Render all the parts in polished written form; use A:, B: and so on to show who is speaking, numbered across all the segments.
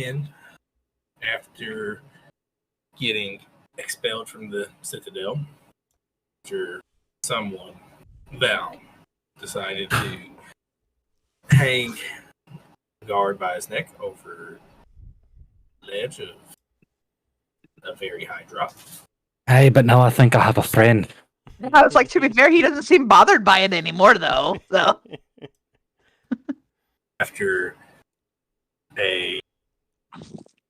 A: begin after getting expelled from the Citadel. After someone, Val, decided to hang a guard by his neck over the ledge of a very high drop.
B: Hey, but now I think I have a friend.
C: I was like, to be fair, he doesn't seem bothered by it anymore, though. So.
A: After a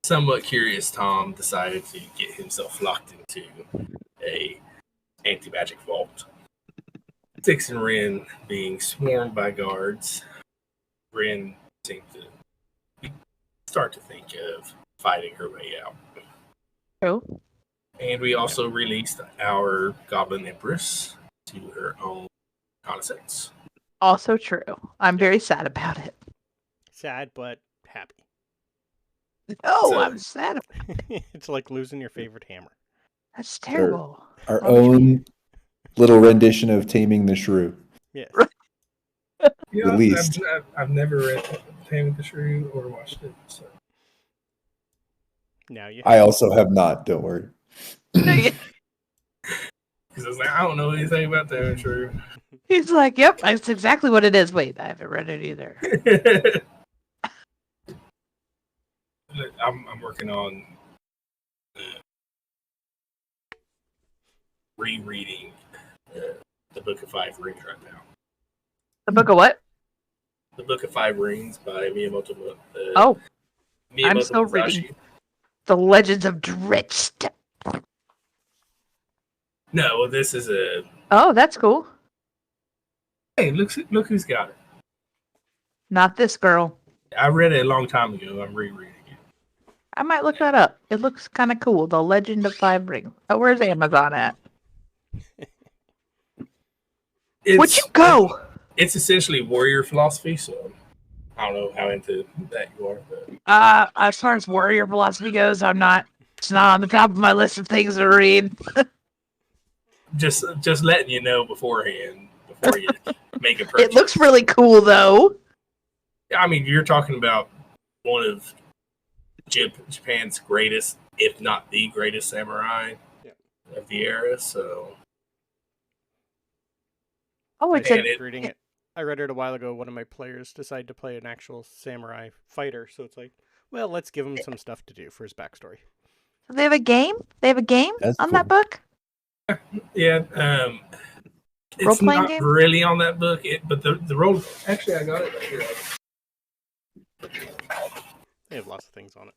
A: somewhat curious Tom decided to get himself locked into a anti-magic vault. Styx and Ren being swarmed by guards, Ren seemed to start to think of fighting her way out.
C: Oh.
A: And we also released our Goblin Empress to her own reconnaissance.
C: Also true. I'm very sad about it.
D: Sad, but happy.
C: No, I'm sad about it.
D: It's like losing your favorite hammer.
C: That's terrible.
E: Our own little rendition of Taming the Shrew.
D: Yes.
A: Yeah,
E: At least.
A: I've never read Taming the Shrew or watched it. So.
D: Now you.
E: I also have not. Don't worry.
A: Because I was like, I don't know anything about Taming the Shrew.
C: He's like, yep, that's exactly what it is. Wait, I haven't read it either.
A: I'm working on rereading the Book of Five Rings right now.
C: The Book of what?
A: The Book of Five Rings by Miyamoto.
C: I'm
A: Miyamoto
C: still
A: Musashi.
C: reading The Legends of Dritz.
A: No, well, this is a.
C: Oh, that's cool.
A: Hey, look who's got it.
C: Not this girl.
A: I read it a long time ago. I'm rereading it.
C: I might look that up. It looks kind of cool. The Legend of Five Rings. Oh, where's Amazon at? Would you go?
A: It's essentially warrior philosophy, so I don't know how into that you are. But.
C: As far as warrior philosophy goes, I'm not. It's not on the top of my list of things to read.
A: just letting you know beforehand before you make a purchase.
C: It looks really cool, though.
A: I mean, you're talking about one of Japan's greatest, if not the greatest samurai of the era. So,
C: it's
D: reading it. I read it a while ago. One of my players decided to play an actual samurai fighter, so it's like, well, let's give him some stuff to do for his backstory.
C: They have a game. They have a game
E: That's
C: on
E: cool.
C: that book.
A: yeah, it's
C: Role-playing
A: not
C: game?
A: really on that book, but the role. Actually, I got it right here.
D: They have lots of things on it.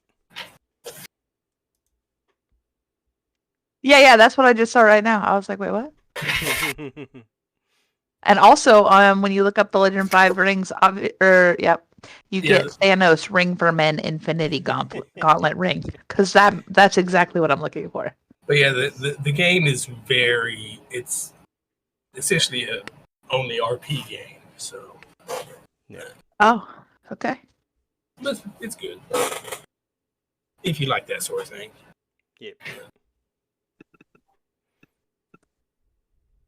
C: Yeah, that's what I just saw right now. I was like, wait, what? And also, when you look up the Legend of Five Rings, you get Thanos Ring for Men Infinity Gauntlet Ring, because that's exactly what I'm looking for.
A: But yeah, the game is it's essentially a only RP game, so
D: yeah.
C: Oh, okay.
A: But it's good if you like that sort of thing.
D: Yep.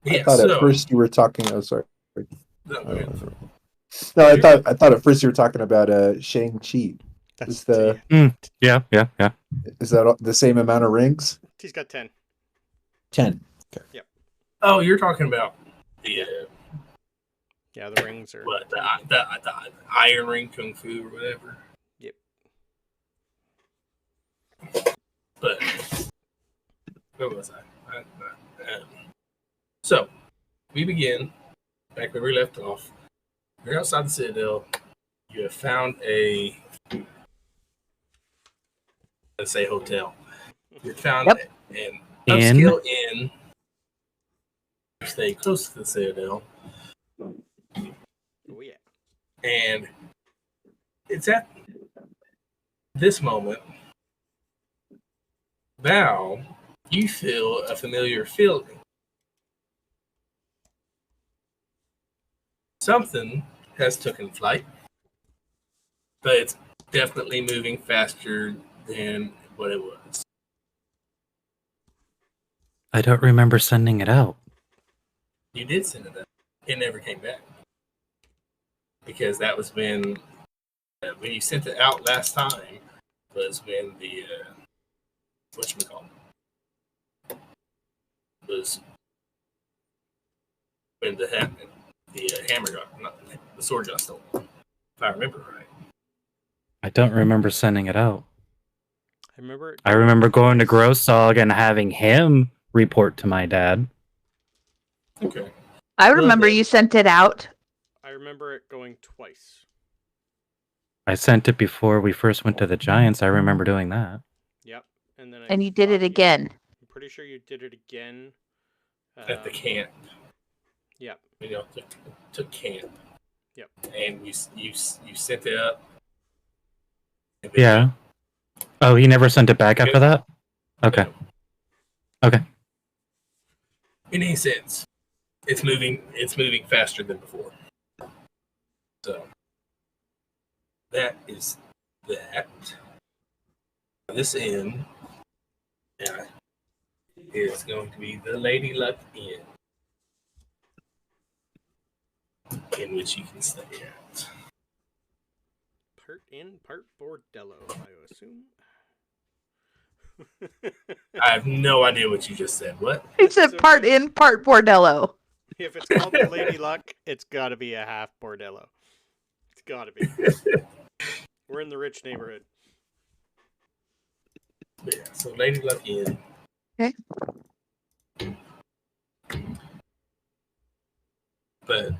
E: I thought at first you were talking. Oh, sorry.
A: No, go ahead.
E: No, I thought at first you were talking about Shang-Chi.
D: That's
B: Yeah.
E: Is that the same amount of rings?
D: He's got 10.
E: 10. Okay.
D: Yep.
A: Oh, you're talking about the
D: the rings are.
A: what the Iron Ring Kung Fu or whatever.
D: Yep.
A: But where was I? So we begin back where we left off. You're outside the Citadel. You have found a, let's say, hotel. You found an upscale inn. Stay close to the Citadel.
D: Oh yeah.
A: And it's at this moment, Val, you feel a familiar feeling. Something has taken flight, but it's definitely moving faster than what it was.
B: I don't remember sending it out.
A: You did send it out. It never came back. Because that was when you sent it out last time, was when the whatchamacallit was when the hammer got, not the sword got stolen, if I remember right.
B: I don't remember sending it out.
D: I
B: I remember going to Grossog and having him report to my dad.
A: Okay.
C: I
A: Well,
C: remember
A: then-
C: you sent it out.
D: I remember it going twice.
B: I sent it before we first went to the Giants. I remember doing that.
D: Yep. And then
C: And you did it again.
D: I'm pretty sure you did it again.
A: At the camp.
D: Yep.
A: You know, took camp.
D: Yep.
A: And you sent it up. And then-
B: Yeah. Oh, he never sent it back after that? Okay. Okay.
A: In any sense, it's moving faster than before. So that is that. This inn is going to be the Lady Luck Inn, in which you can stay at.
D: Part inn, part bordello, I assume.
A: I have no idea what you just said. What?
C: He said
D: So-
C: part in, part bordello.
D: If it's called the Lady Luck, it's got to be a half bordello. It's got to be. We're in the rich neighborhood.
A: Yeah, so Lady Luck Inn.
C: Okay.
A: But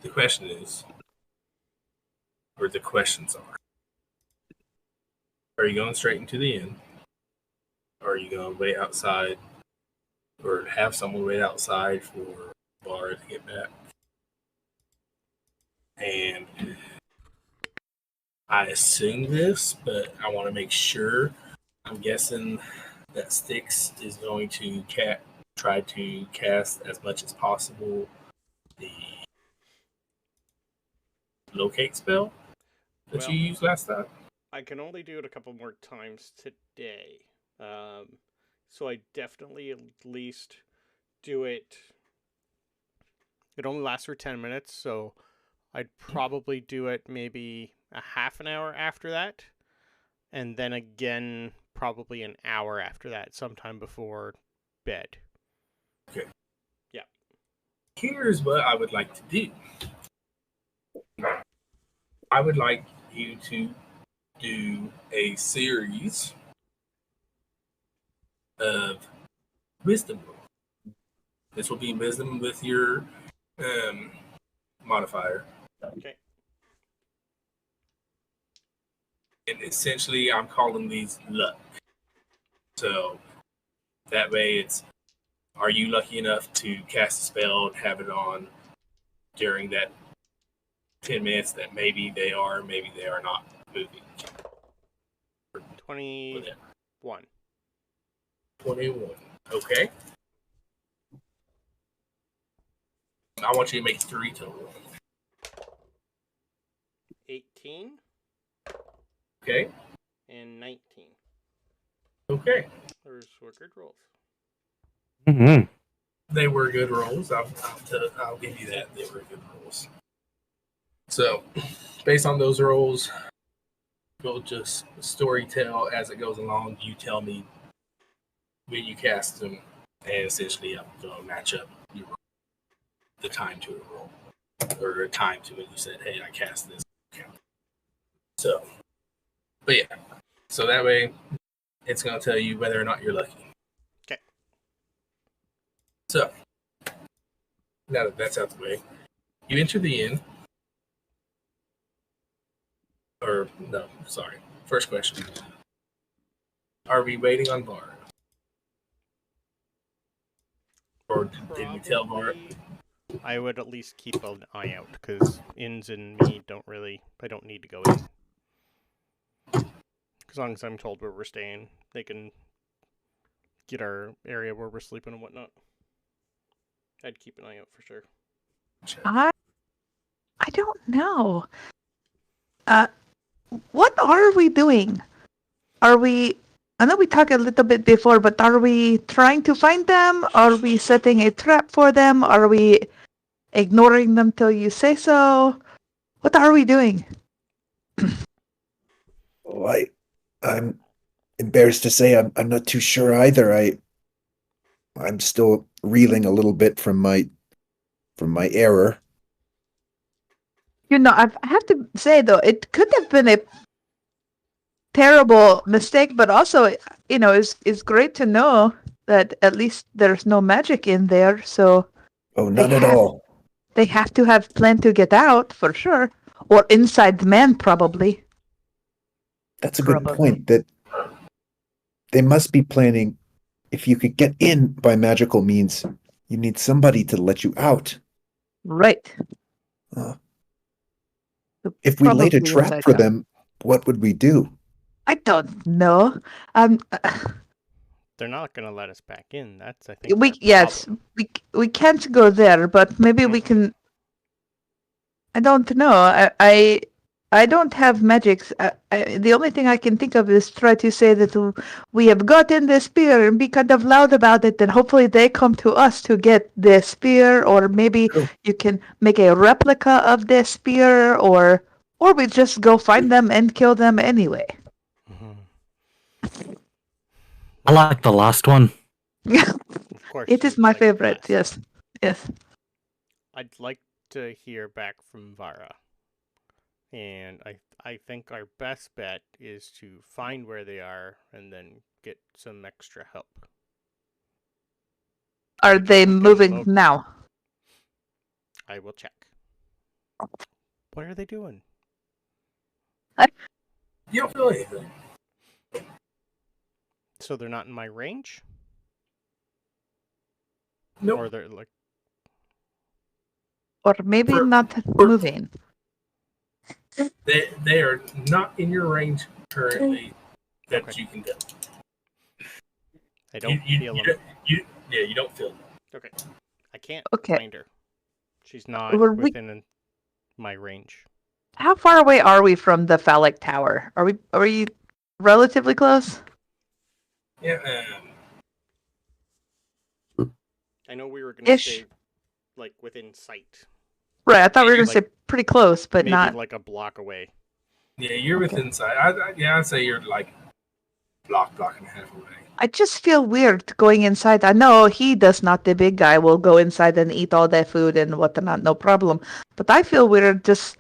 A: the question is, or the questions are you going straight into the inn? Or are you going to wait outside, or have someone wait outside for the bar to get back? And I assume this, but I want to make sure. I'm guessing that Styx is going to try to cast as much as possible the locate spell that
D: Well-
A: you used last time.
D: I can only do it a couple more times today. So I definitely at least do it. It only lasts for 10 minutes, so I'd probably do it maybe a half an hour after that. And then again, probably an hour after that, sometime before bed.
A: Here's what I would like to do. I would like you to do a series of wisdom rolls. This will be wisdom with your modifier.
D: Okay.
A: And essentially, I'm calling these luck. So that way it's, are you lucky enough to cast a spell and have it on during that 10 minutes that maybe they are not moving?
D: 21.
A: 21. Okay. I want you to make 3 total.
D: 18
A: Okay.
D: and 19.
A: Okay.
D: Those were good rolls.
B: Mm-hmm.
A: They were good rolls. I'll give you that. They were good rolls. So, based on those rolls, we'll just story tell as it goes along. You tell me when you cast them, and essentially I'm going to match up your roll, the time to a roll, or a time to when you said, "Hey, I cast this." So, but yeah, so that way it's going to tell you whether or not you're lucky.
D: Okay.
A: So, now that that's out the way, you enter the inn. Or, no, sorry. First question. Are we waiting on Bard? Or did we tell Bard?
D: Probably I would at least keep an eye out, because inns and me I don't need to go in. As long as I'm told where we're staying, they can get our area where we're sleeping and whatnot. I'd keep an eye out for sure.
C: I don't know. What are we doing? Are we? I know we talked a little bit before, but are we trying to find them? Are we setting a trap for them? Are we ignoring them till you say so? What are we doing?
E: Oh, I'm embarrassed to say I'm not too sure either. I'm still reeling a little bit from my error.
C: I have to say though, it could have been a terrible mistake, but also, it's great to know that at least there's no magic in there. So
E: Oh,
C: they
E: none at
C: have
E: all.
C: they have to have planned to get out for sure, or inside the man probably.
E: That's a good
C: Probably.
E: point. That they must be planning. If you could get in by magical means, you need somebody to let you out.
C: Right.
E: Uh,
C: So
E: if we laid a
C: probably
E: trap
C: inside
E: for
C: town.
E: them, what would we do?
C: I don't know. Um,
D: They're not going to let us back in. That's, I think,
C: we
D: our
C: yes,
D: problem.
C: we can't go there, but maybe we can. I don't know. I don't have magics. The only thing I can think of is try to say that we have gotten the spear and be kind of loud about it, and hopefully they come to us to get the spear, or maybe
E: True.
C: you can make a replica of the spear, or we just go find them and kill them anyway.
B: I like the last one.
D: Of course,
C: It is
D: you
C: my
D: like the
C: favorite.
D: last.
C: Yes, yes.
D: I'd like to hear back from Vara. And I think our best bet is to find where they are and then get some extra help.
C: Are
D: We
C: they
D: can
C: moving now?
D: I will check. What are they doing?
A: You don't feel anything.
D: So they're not in my range?
A: Nope.
D: Or they're like,
C: Or maybe
A: For-
C: not moving.
A: They are not in your range currently that
D: Okay.
A: you can do.
D: I don't feel them.
A: You don't feel them.
D: Okay. I can't
C: Okay.
D: find her. She's not
C: Were we-
D: within my range.
C: How far away are we from the phallic tower? Are we relatively close?
A: Yeah.
D: I know we were going to
C: Ish.
D: stay like within sight.
C: Right, I thought we were gonna
D: Like-
C: say pretty close, but
D: maybe
C: not.
D: like a block away.
A: Yeah, you're within sight. I'd say you're like block and a half away.
C: I just feel weird going inside. I know he does not, the big guy, will go inside and eat all that food and whatnot, no problem. But I feel weird just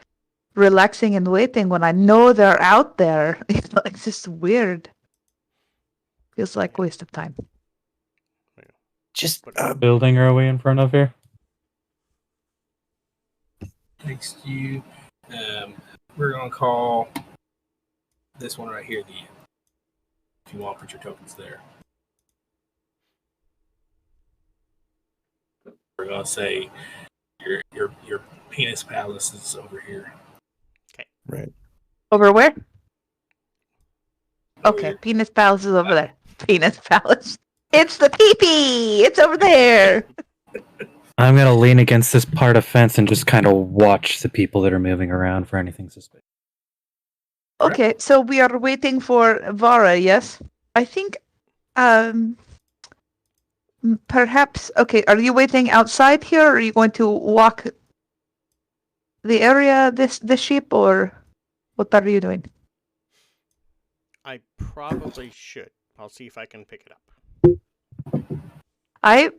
C: relaxing and waiting when I know they're out there. It's just weird. Feels like waste of time.
E: Just
B: Building are we in front of here?
A: Next to you, we're gonna call this one right here the end. If you want, put your tokens there. We're gonna say your penis palace is over here.
E: right.
C: Over where?
A: Over
C: Okay,
A: here.
C: penis palace is over there. Penis palace. It's the pee-pee! It's over there!
B: I'm gonna lean against this part of fence and just kind of watch the people that are moving around for anything suspicious.
C: Okay, so we are waiting for Vara, yes? I think, perhaps, okay, are you waiting outside here, or are you going to walk the area, the sheep, or what are you doing?
D: I probably should. I'll see if I can pick it up.
C: I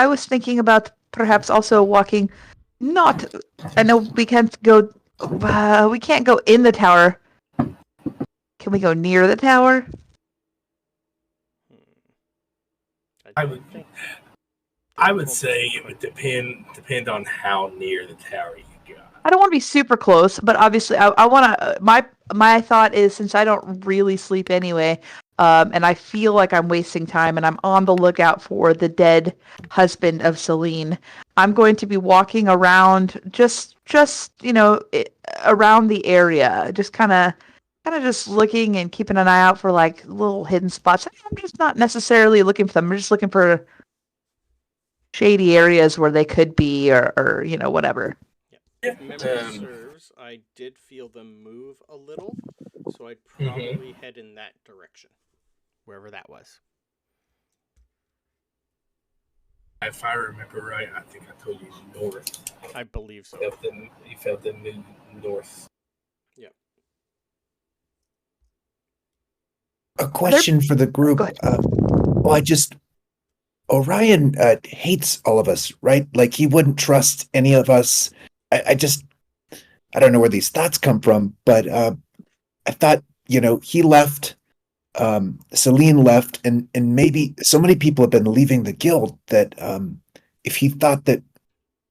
C: was thinking about perhaps also walking, I know we can't go in the tower. Can we go near the tower?
A: I
D: don't
A: would-
D: think-
A: I would say it would depend on how near the tower you got.
C: I don't want to be super close, but obviously I want to. My thought is, since I don't really sleep anyway, and I feel like I'm wasting time, and I'm on the lookout for the dead husband of Celine, I'm going to be walking around, just around the area, just kind of just looking and keeping an eye out for like little hidden spots. I'm just not necessarily looking for them. I'm just looking for shady areas where they could be, or whatever.
D: If memory serves, I did feel them move a little, so I'd probably head in that direction, wherever that was.
A: If I remember right, I think I told you north.
D: I believe so.
A: You felt them move north.
D: Yeah.
E: A question for the group.
C: Go ahead.
E: Well, Orion hates all of us, right? Like he wouldn't trust any of us. I don't know where these thoughts come from, but I thought, he left, Celine left, and maybe so many people have been leaving the guild that if he thought that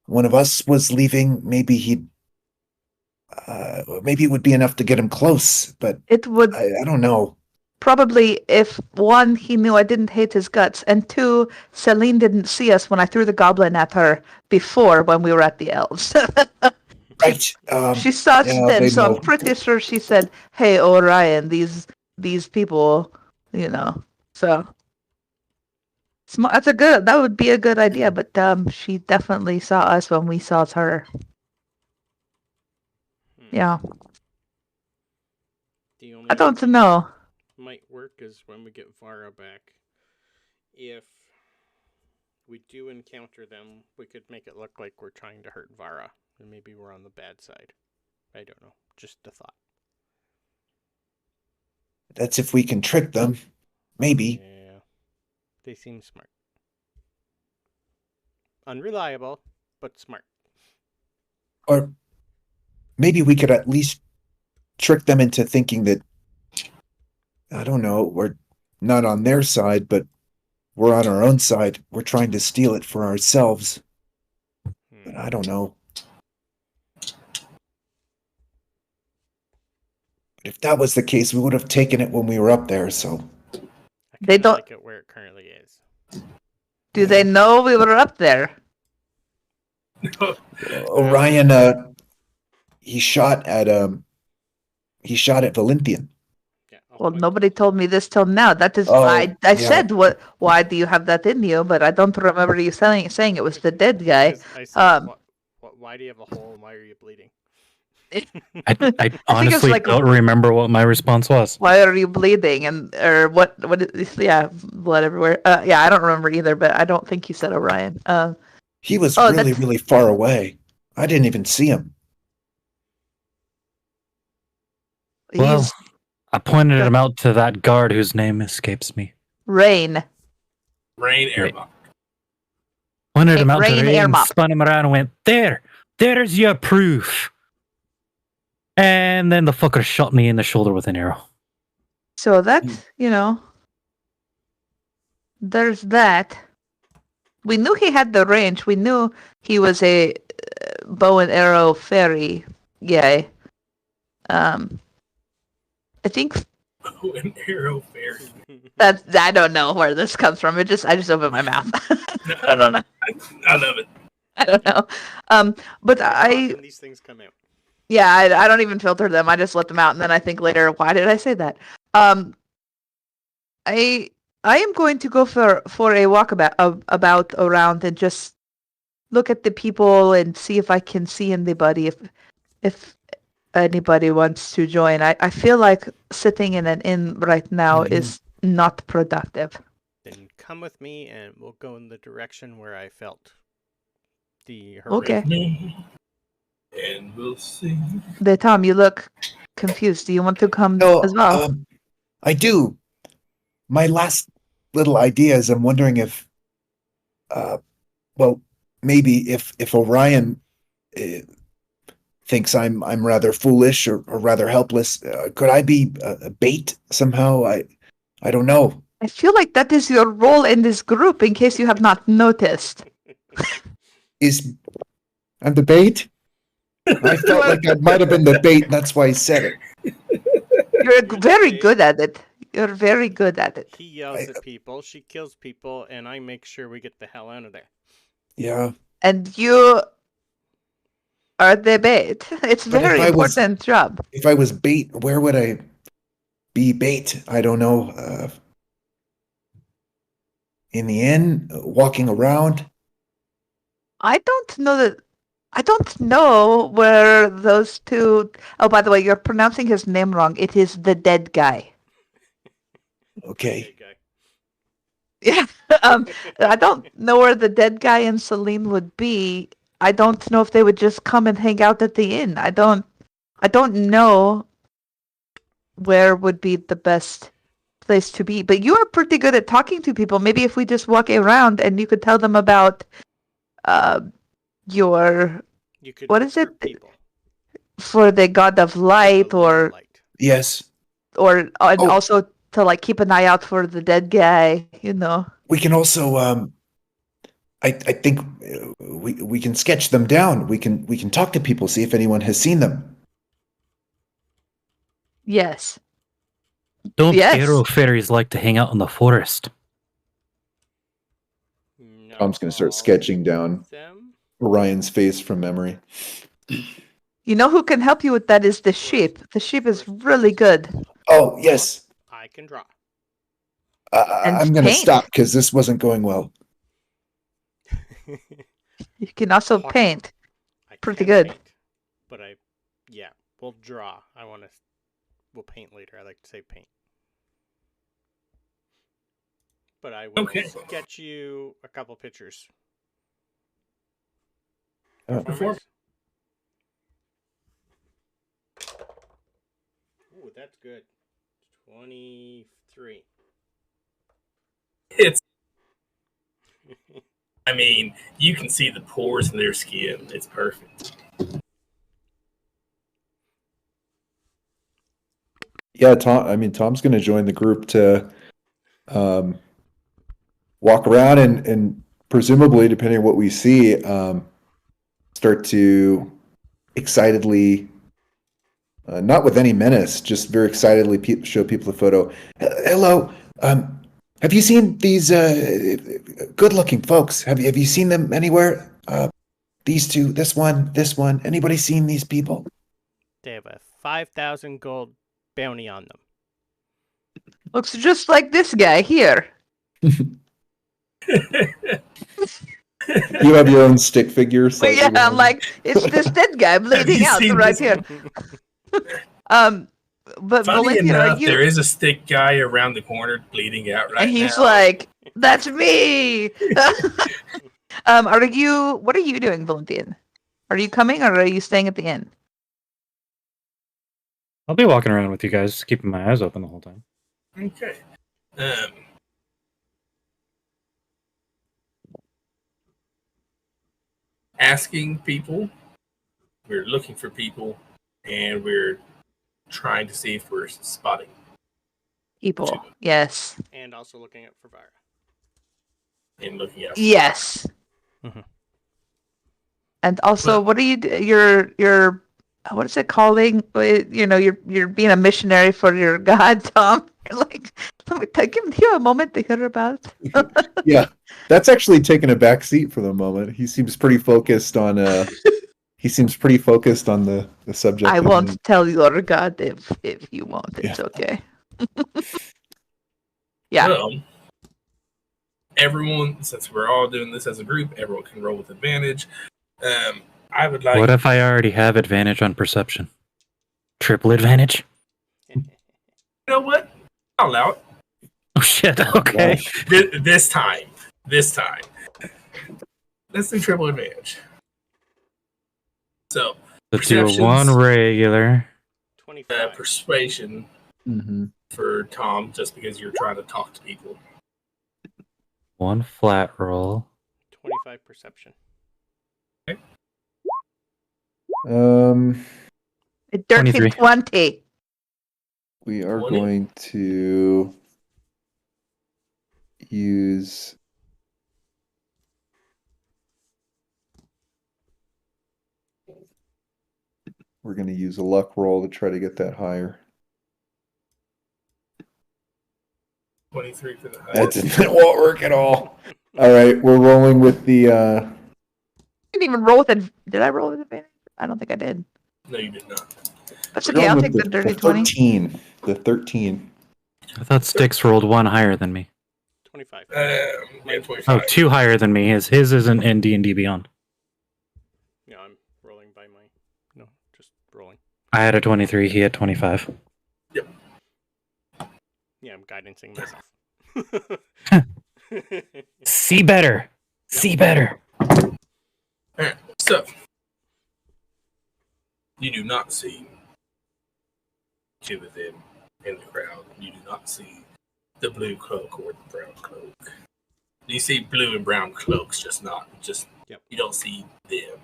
E: one of us was leaving, maybe maybe it would be enough to get him close. But
C: It would
E: I don't know.
C: probably, if one, he knew I didn't hate his guts, and two, Celine didn't see us when I threw the goblin at her before when we were at the elves.
E: Right.
C: She saw us
E: yeah,
C: then,
E: they
C: so
E: know.
C: I'm pretty sure she said, "Hey, Orion, these people, So that would be a good idea, but she definitely saw us when we saw her. Yeah,
D: The only
C: I don't
D: thing
C: know.
D: might work is when we get Vara back. If we do encounter them, we could make it look like we're trying to hurt Vara, and maybe we're on the bad side. I don't know. Just a thought.
E: That's if we can trick them. Maybe.
D: Yeah. They seem smart. Unreliable, but smart.
E: Or maybe we could at least trick them into thinking that, I don't know, we're not on their side, but we're on our own side. We're trying to steal it for ourselves. But I don't know. If that was the case, we would have taken it when we were up there, so.
C: They don't-
D: like it where it currently is.
C: Do they know we were up there?
E: Orion, he shot at Valenthian.
D: Yeah.
C: Well, nobody told me this till now. That is,
E: Oh,
C: I
E: yeah.
C: said, why do you have that in you? But I don't remember you saying it was the dead guy.
D: I said,
C: Um,
D: why do you have a hole? Why are you bleeding?
B: I honestly
C: like-
B: don't remember what my response was.
C: Why are you bleeding? Or what is, yeah, blood everywhere. Yeah, I don't remember either, but I don't think you said Orion.
E: He was
C: Oh,
E: really,
C: that's-
E: really far away. I didn't even see him.
B: Well,
C: He's
B: I pointed him out to that guard whose name escapes me.
C: Rain.
A: Rain
B: Right.
A: Airlock.
B: Pointed him out to
C: Rain
B: Ray and
C: Airmop.
B: spun him around and went, there's your proof. And then the fucker shot me in the shoulder with an arrow.
C: So that's, there's that. We knew he had the range. We knew he was a bow and arrow fairy guy. I think
A: Oh, an arrow fairy.
C: I don't know where this comes from. I just opened my mouth. I don't know.
A: I love it.
C: I don't know. But
D: Often these things come out.
C: yeah, I don't even filter them. I just let them out, and then I think later, why did I say that? I am going to go for a walk about around and just look at the people and see if I can see anybody, if anybody wants to join. I feel like sitting in an inn right now is not productive.
D: Then come with me, and we'll go in the direction where I felt the
C: Okay.
A: And we'll see.
C: Tom, you look confused. Do you want to come
E: No,
C: as well?
E: I do. My last little idea is I'm wondering if, maybe if Orion thinks I'm rather foolish or rather helpless, could I be a bait somehow? I don't know.
C: I feel like that is your role in this group, in case you have not noticed.
E: I'm the bait? I felt like I might have been the bait, and that's why I said it.
C: You're very good at it. You're very good at it.
D: He yells at people, she kills people, and I make sure we get the hell out of there.
E: Yeah.
C: And you are the bait. It's a
E: But
C: very
E: if I was-
C: important job.
E: If I was bait, where would I be bait? I don't know. In the inn, walking around.
C: I don't know where those two. Oh, by the way, you're pronouncing his name wrong. It is the dead guy.
E: Okay.
D: Big guy.
C: Yeah. I don't know where the dead guy and Celine would be. I don't know if they would just come and hang out at the inn. I don't know where would be the best place to be. But you are pretty good at talking to people. Maybe if we just walk around and you could tell them about your
D: You could
C: what is it
D: recruit people.
C: for the god of light, or
D: Light.
E: Yes,
C: and
E: Oh.
C: also to like keep an eye out for the dead guy.
E: we can also. I think we can sketch them down. We can talk to people, see if anyone has seen them.
C: Yes.
B: Don't
C: Yes.
B: hero fairies like to hang out in the forest?
D: Not
E: Tom's going to start
D: all
E: sketching down
D: them.
E: Orion's face from memory.
C: You know who can help you with that is the sheep. The sheep is really good.
E: Oh yes,
D: I can draw.
C: And
E: I'm going to
C: paint.
E: stop because this wasn't going well.
C: You can also
D: Talk-
C: paint.
D: I
C: Pretty
D: can
C: good.
D: paint, but we'll draw. We'll paint later. I like to say paint. But I will
A: Okay.
D: sketch you a couple pictures.
A: Before-
D: Ooh, that's good. 23.
A: It's. I mean, you can see the pores in their skin. It's perfect.
E: Yeah, Tom's going to join the group to walk around and presumably, depending on what we see, start to excitedly, not with any menace, just very excitedly show people the photo. Hello, have you seen these good-looking folks? Have you seen them anywhere? These two, this one. Anybody seen these people?
D: They have a 5,000 gold bounty on them.
C: Looks just like this guy here.
E: You have your own stick figure.
C: But
E: slightly
C: yeah, I'm
E: behind.
C: like, it's this dead guy bleeding
A: you
C: out
A: seen
C: right
A: this?
C: here. But
A: Funny
C: Valentian, are
A: enough,
C: you?
A: there is a stick guy around the corner bleeding out right
C: And he's
A: now.
C: like, "That's me." What are you doing, Valentine? Are you coming or are you staying at the inn?
B: I'll be walking around with you guys, keeping my eyes open the whole time.
A: Okay. Asking people. We're looking for people, and we're trying to see if we're spotting.
C: People. Yes.
D: And also looking at for Vira.
A: And looking out.
C: Yes.
D: Mhm.
C: And also,
A: But-
C: what are you? You're what is it calling? You're being a missionary for your God, Tom. You're like, give you a moment to hear about.
E: Yeah, that's actually taken a back seat for the moment. He seems pretty focused on the subject.
C: I
E: at
C: won't
E: hand.
C: tell your God if you won't. It's
E: Yeah.
C: okay. Yeah.
A: Well, everyone, since we're all doing this as a group, everyone can roll with advantage. I would like.
B: What if I already have advantage on perception? Triple advantage?
A: You know what? I'll allow it.
B: Oh shit, okay.
A: This time. Let's do triple advantage. So,
B: Let's do a
A: Perceptions.
B: one regular.
D: 25.
A: persuasion
E: Mhm.
A: for Tom, just because you're trying to talk to people.
B: One flat roll.
D: 25 perception.
C: A dirty
B: 23.
C: 20.
E: We are
A: 20.
E: going to use. We're going to use a luck roll to try to get that higher.
A: 23 for the
E: That won't work at all. All right, we're rolling with the.
C: I didn't even roll with it. Did I roll with advantage? I don't think I did.
A: No, you did not.
C: That's
E: we're
C: okay.
E: going
C: I'll
E: with
C: take the dirty
E: the
C: 20.
E: 13. The 13.
B: I thought Styx rolled one higher than me.
D: 25.
A: Yeah,
B: Oh,
A: 25.
B: two higher than me. His isn't in D&D Beyond.
D: No, I'm rolling by my... No, just rolling.
B: I had a 23, he had 25.
D: Yeah, I'm guidancing myself.
B: See better! See better!
A: Alright, so you do not see two of them in the crowd. You do not see the blue cloak or the brown cloak. You see blue and brown cloaks, just
D: Yep.
A: you don't see them.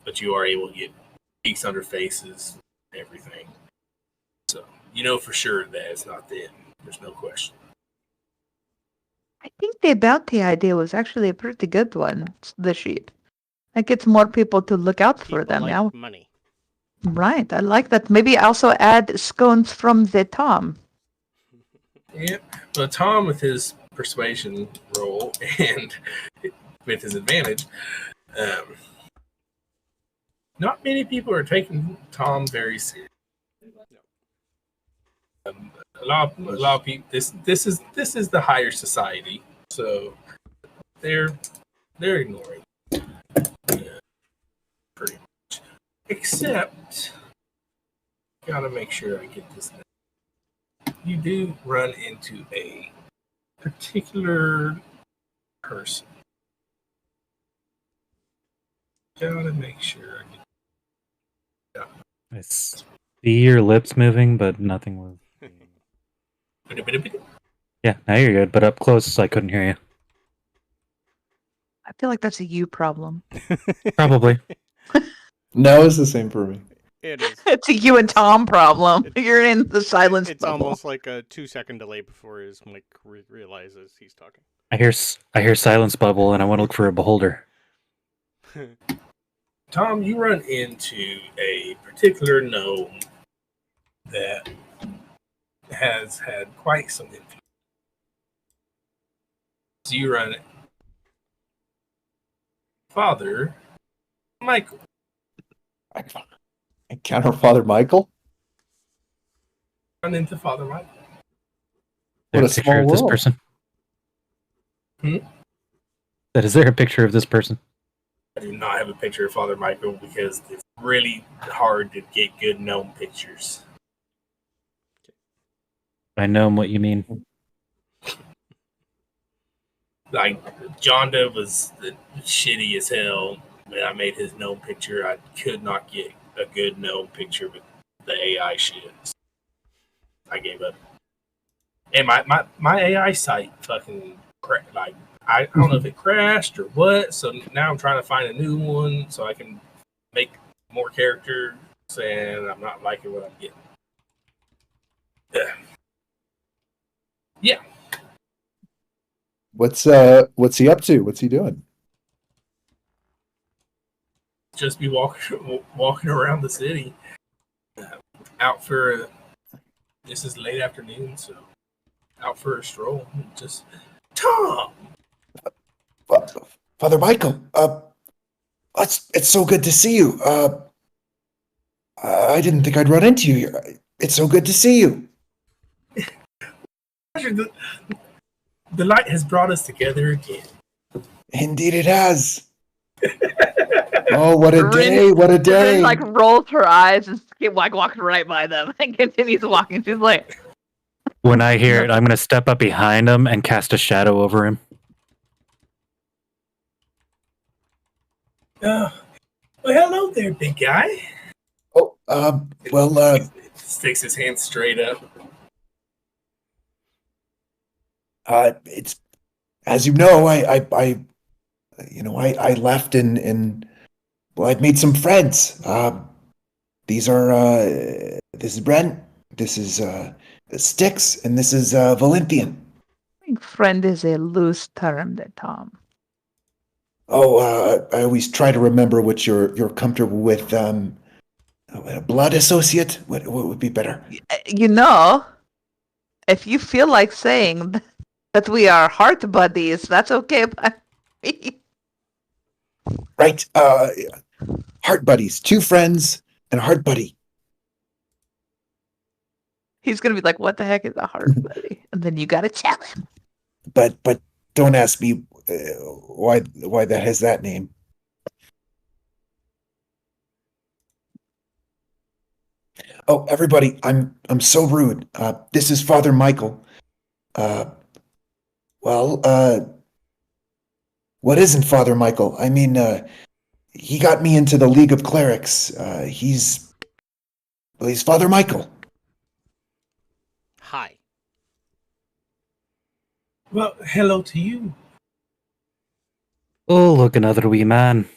A: But you are able to get peeks under faces, everything. So you know for sure that it's not them. There's no question.
C: I think the bounty idea was actually a pretty good one, the sheep. It gets more people to look out for
D: People
C: them
D: like
C: now.
D: money.
C: Right, I like that. Maybe also add scones from the Tom.
A: Yeah. Well, Tom, with his persuasion roll and with his advantage, not many people are taking Tom very seriously. A lot of people. This is the higher society, so they're ignoring. Pretty much. Except, gotta make sure I get this. You do run into a particular person. Gotta make sure I get.
B: I see your lips moving, but nothing was. Yeah, now you're good, but up close, I couldn't hear you.
C: I feel like that's a you problem.
B: Probably.
E: No, it's the same for me.
D: It is.
C: It's a you and Tom problem. You're in the silence
D: It's
C: bubble.
D: almost like a 2-second delay before his mic realizes he's talking.
B: I hear silence bubble, and I want to look for a beholder.
A: Tom, you run into a particular gnome that has had quite some influence. So you run it. Father Michael.
E: I encounter Father Michael.
A: Run into Father Michael.
B: Is there
E: What a
B: a picture
E: small
B: of this
E: world.
B: person?
A: Hmm?
B: Is there a picture of this person?
A: I do not have a picture of Father Michael because it's really hard to get good gnome pictures.
B: I know what you mean.
A: Like, Jonda was shitty as hell. When I made his gnome picture, I could not get a good gnome picture with the AI shit. I gave up. And my AI site fucking like, I don't know if it crashed or what. So now I'm trying to find a new one so I can make more characters, and I'm not liking what I'm getting. Yeah.
E: What's he up to? What's he doing?
A: Just be walking around the city, out for this is late afternoon, so out for a stroll. Just Tom.
E: Father Michael. It's so good to see you. I didn't think I'd run into you here. It's so good to see you.
A: The light has brought us together again.
E: Indeed, it has. Oh, what a day! What a day!
C: Rin, like rolls her eyes and keep like walking right by them and continues walking. She's like,
B: When I hear it, I'm going to step up behind him and cast a shadow over him.
A: Well, hello there, big guy.
E: Oh,
A: Sticks his hand straight up.
E: It's as you know, I left and well, I've made some friends. This is Brent, this is Styx, and this is Valenthian.
C: I think friend is a loose term there, Tom.
E: Oh, I always try to remember what you're comfortable with. Blood associate, what would be better?
C: You know, if you feel like saying that we are heart buddies, that's okay by me.
E: Right, heart buddies, 2 friends and a heart buddy.
C: He's gonna be like, "What the heck is a heart buddy?" And then you gotta tell him.
E: But don't ask me why that has that name. Oh, everybody, I'm so rude. This is Father Michael. What isn't Father Michael? I mean, he got me into the League of Clerics. He's Father Michael.
D: Hi.
A: Well, hello to you.
B: Oh, look, another wee man.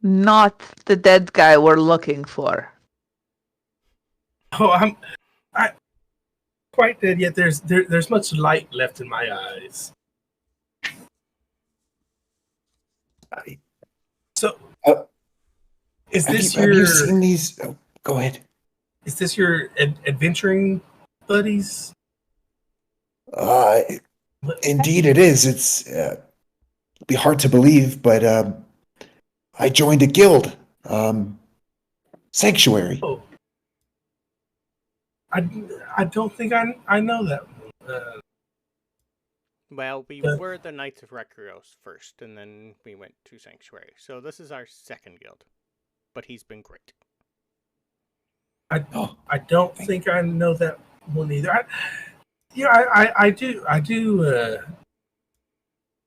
C: Not the dead guy we're looking for.
A: Oh, I quite dead yet. There's much light left in my eyes.
E: I-
A: So,
E: Uh,
A: is this
E: have you
A: your
E: seen these? Oh, go ahead.
A: adventuring buddies?
E: Uh, Indeed, it is. It's be hard to believe, but I joined a guild, Sanctuary.
A: Oh, I don't think I know that one.
D: Well, we
A: But-
D: were the Knights of Recrios first, and then we went to Sanctuary. So this is our second guild. But he's been great.
E: Oh,
A: I don't think I know that one either. I do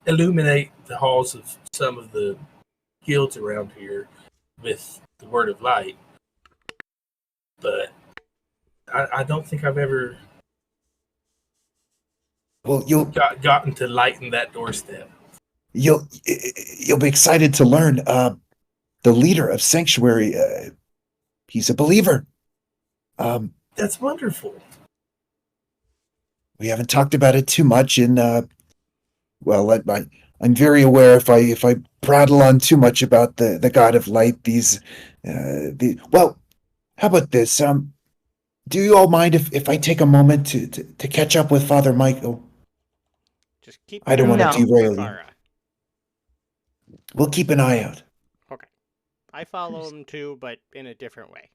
A: illuminate the halls of some of the guilds around here with the word of light, but I don't think I've ever
E: well, you'll
A: gotten to lighten that doorstep.
E: you'll be excited to learn. The leader of Sanctuary, he's a believer.
A: That's wonderful.
E: We haven't talked about it too much, and well, I'm very aware if I prattle on too much about the God of Light. Well, how about this? Do you all mind if I take a moment to catch up with Father Michael?
D: Just keep
E: I don't
D: an
C: wanna
D: eye out
E: derail
D: for
E: you.
D: Farah.
E: We'll keep an eye out.
D: Okay. I follow him too, but in a different way.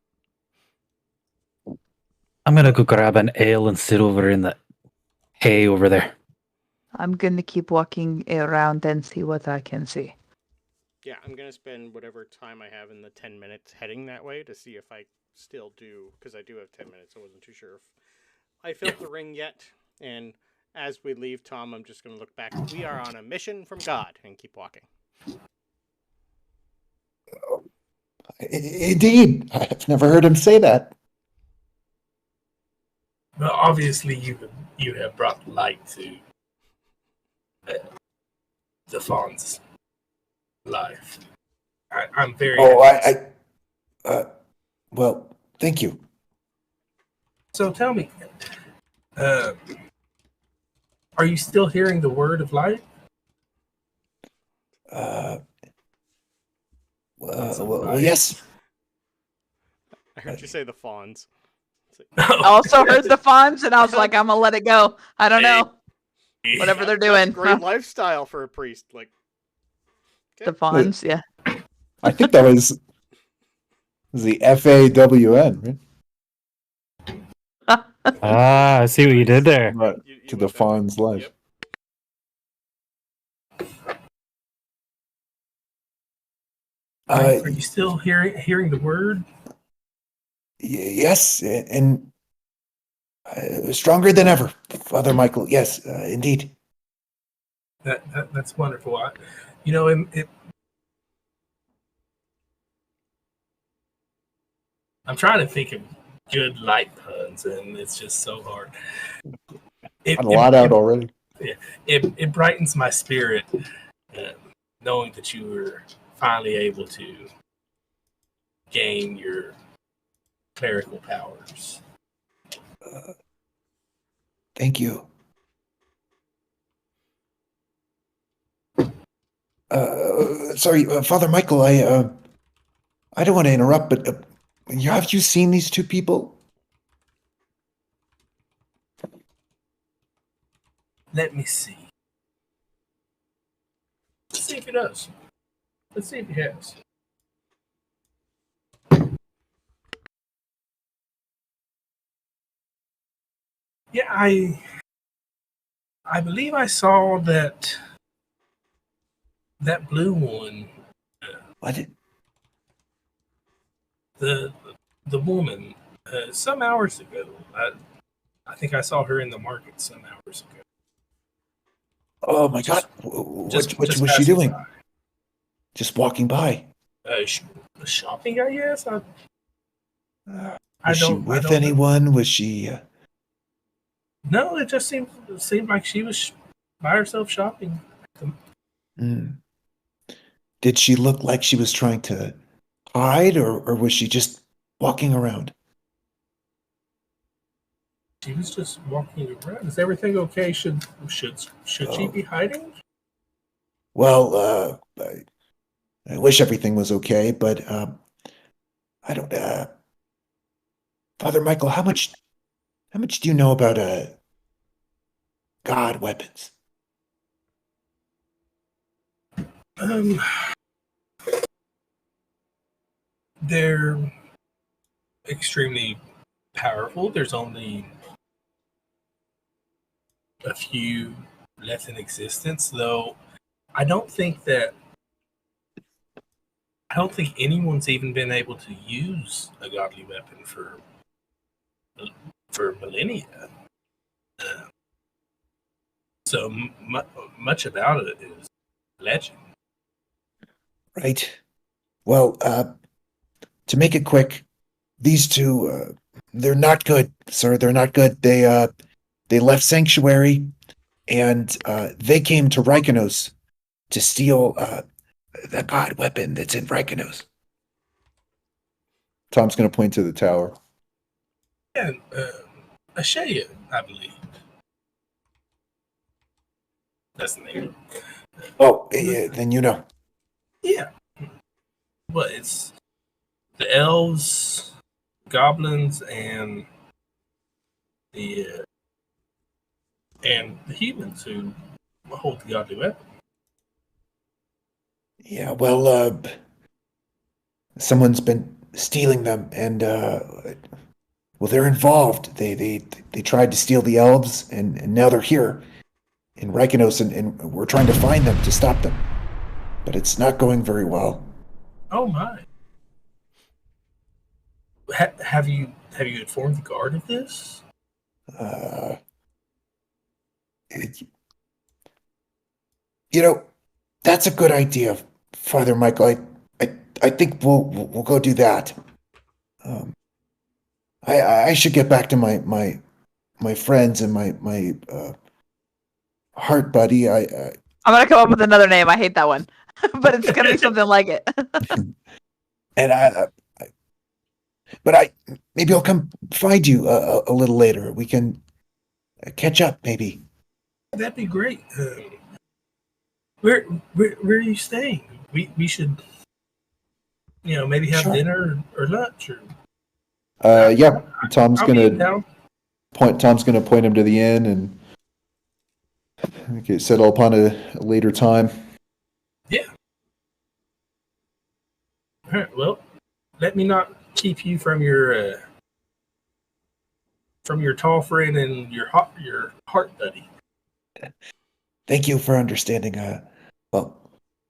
B: I'm gonna go grab an ale and sit over in the hay over there.
C: I'm gonna keep walking around and see what I can see.
D: Yeah, I'm going to spend whatever time I have in the 10 minutes heading that way to see if I still do, because I do have 10 minutes. I wasn't too sure if I filled the ring yet. And as we leave, Tom, I'm just going to look back. We are on a mission from God, and keep walking.
E: Indeed, I've never heard him say that.
A: Well, obviously you have brought light to the Fawn's life. I'm very
E: Oh,
A: happy.
E: well, thank you.
A: So tell me, are you still hearing the word of light?
E: Well, yes.
D: I heard you say the fawns.
C: I also heard the fawns, and I was like, I'm gonna let it go. I don't know. Whatever they're doing.
D: That's great lifestyle for a priest. Like
C: The fawns, yeah.
E: I think that was the FAWN,
B: Ah, I see what you did there.
E: right?
D: you
E: To the
D: must have-
E: fawn's life.
D: Yep.
A: Are you still hearing the word?
E: Yes, and stronger than ever, Father Michael. Yes, indeed.
A: That's wonderful. I'm trying to think of good light puns, and it's just so hard.
E: Got a lot out already.
A: It brightens my spirit knowing that you were finally able to gain your clerical powers.
E: Thank you. Sorry, Father Michael. I don't want to interrupt, but have you seen these two people?
A: Let me see. Let's see if he does. Let's see if he has. Yeah, I believe I saw that blue one,
E: What?
A: the woman, some hours ago. I think I saw her in the market some hours ago.
E: Oh my
A: Just-
E: God! What
A: Just
E: was she
A: passing
E: doing?
A: by.
E: Just walking by.
A: Shopping, I guess.
E: Was she with anyone? Was she?
A: No, it just seemed like she was by herself shopping.
E: Mm. Did she look like she was trying to hide, or was she just walking around?
A: She was just walking around. Is everything okay? Should she be hiding?
E: Well, I wish everything was okay, but I don't. Father Michael, how much do you know about god weapons?
A: Um, they're extremely powerful. There's only a few left in existence, though. I don't think anyone's even been able to use a godly weapon for millennia. So much about it is legend.
E: Right. Well, to make it quick, these two, they're not good, sir. They're not good. They left Sanctuary, and they came to Rykanos to steal the god weapon that's in Rykanos. Tom's going to point to the tower.
A: And Ashaya, I believe. That's the name.
E: Oh, yeah, then you know.
A: Yeah. But it's the elves, goblins, and the humans who hold the godly weapon.
E: Yeah, well, someone's been stealing them, and well, they're involved. They tried to steal the elves, and now they're here in Rykanos, and we're trying to find them to stop them. But it's not going very well.
A: Oh my! Have you informed the guard of this?
E: You know, that's a good idea, Father Michael. I think we'll go do that. I should get back to my friends and my heart buddy.
C: I'm gonna come up with another name. I hate that one, but it's gonna be something like it.
E: And but maybe I'll come find you a little later. We can catch up, maybe.
A: That'd be great. Where are you staying? We should, maybe have dinner or lunch or.
E: Yeah. Tom's
A: I'll be in
E: gonna
A: town.
E: Tom's gonna point him to the inn and settle upon a later time.
A: Yeah. All right. Well, let me not keep you from your tall friend and your heart buddy.
E: Thank you for understanding. Well,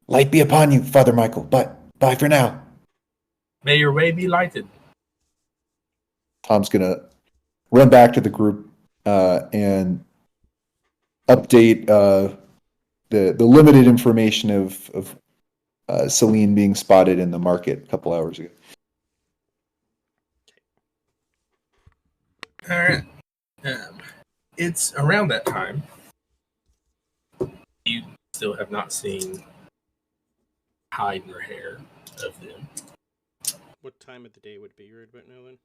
E: light be upon you, Father Michael. But bye for now.
A: May your way be lighted.
E: Tom's gonna run back to the group and update the limited information of Celine being spotted in the market a couple hours ago.
A: All right. It's around that time. You still have not seen hide nor hair of them.
D: What time of the day would be right about now then?